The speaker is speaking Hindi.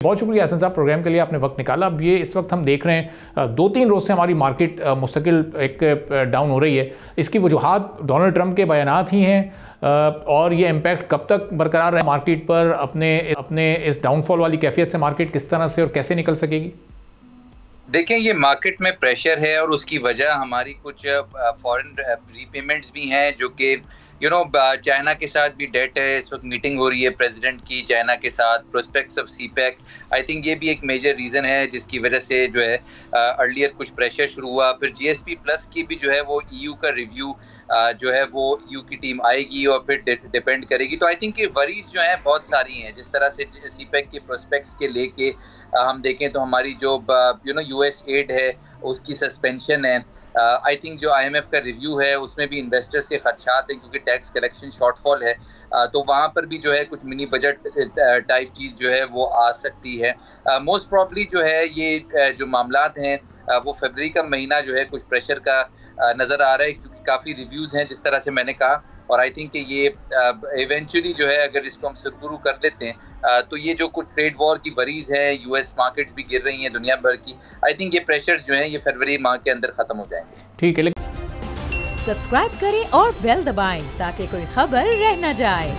बहुत शुक्रिया हसन साहब, प्रोग्राम के लिए आपने वक्त निकाला। अब ये इस वक्त हम देख रहे हैं 2-3 रोज़ से हमारी मार्केट मुस्तकिल एक डाउन हो रही है। इसकी वजूहात डोनाल्ड ट्रंप के बयानात ही हैं और ये इम्पैक्ट कब तक बरकरार है मार्केट पर? अपने इस डाउनफॉल वाली कैफियत से मार्केट किस तरह से और कैसे निकल सकेगी? देखें, ये मार्केट में प्रेशर है और उसकी वजह हमारी कुछ फॉरेन रीपेमेंट्स भी हैं, जो कि चाइना के साथ भी डेट है। इस वक्त मीटिंग हो रही है प्रेसिडेंट की चाइना के साथ, prospects of CPEC. I think ये भी एक मेजर रीज़न है जिसकी वजह से जो है अर्लियर कुछ प्रेशर शुरू हुआ। फिर GSP प्लस की भी जो है वो EU का रिव्यू जो है वो EU की टीम आएगी और फिर डिपेंड करेगी। तो आई थिंक ये वरीज जो हैं बहुत सारी हैं। जिस तरह से सीपैक के प्रोस्पेक्ट्स के लेके हम देखें तो हमारी जो US एड है उसकी सस्पेंशन है। आई थिंक जो IMF का रिव्यू है उसमें भी इन्वेस्टर्स के खदशात हैं क्योंकि टैक्स कलेक्शन शॉर्टफॉल है। तो वहाँ पर भी जो है कुछ मिनी बजट टाइप चीज़ जो है वो आ सकती है। मोस्ट प्रॉब्ली जो है ये जो मामलात हैं वो फरवरी का महीना जो है कुछ प्रेशर का नज़र आ रहा है क्योंकि काफ़ी रिव्यूज़ हैं जिस तरह से मैंने कहा। और आई थिंक कि ये इवेंचुअली जो है अगर इसको हम सुरखुरू कर लेते हैं तो ये जो कुछ ट्रेड वॉर की वरीज है, US मार्केट भी गिर रही हैं दुनिया भर की, आई थिंक ये प्रेशर जो है ये फरवरी माह के अंदर खत्म हो जाएंगे। ठीक है। सब्सक्राइब करें और बेल दबाएं ताकि कोई खबर रह न जाए।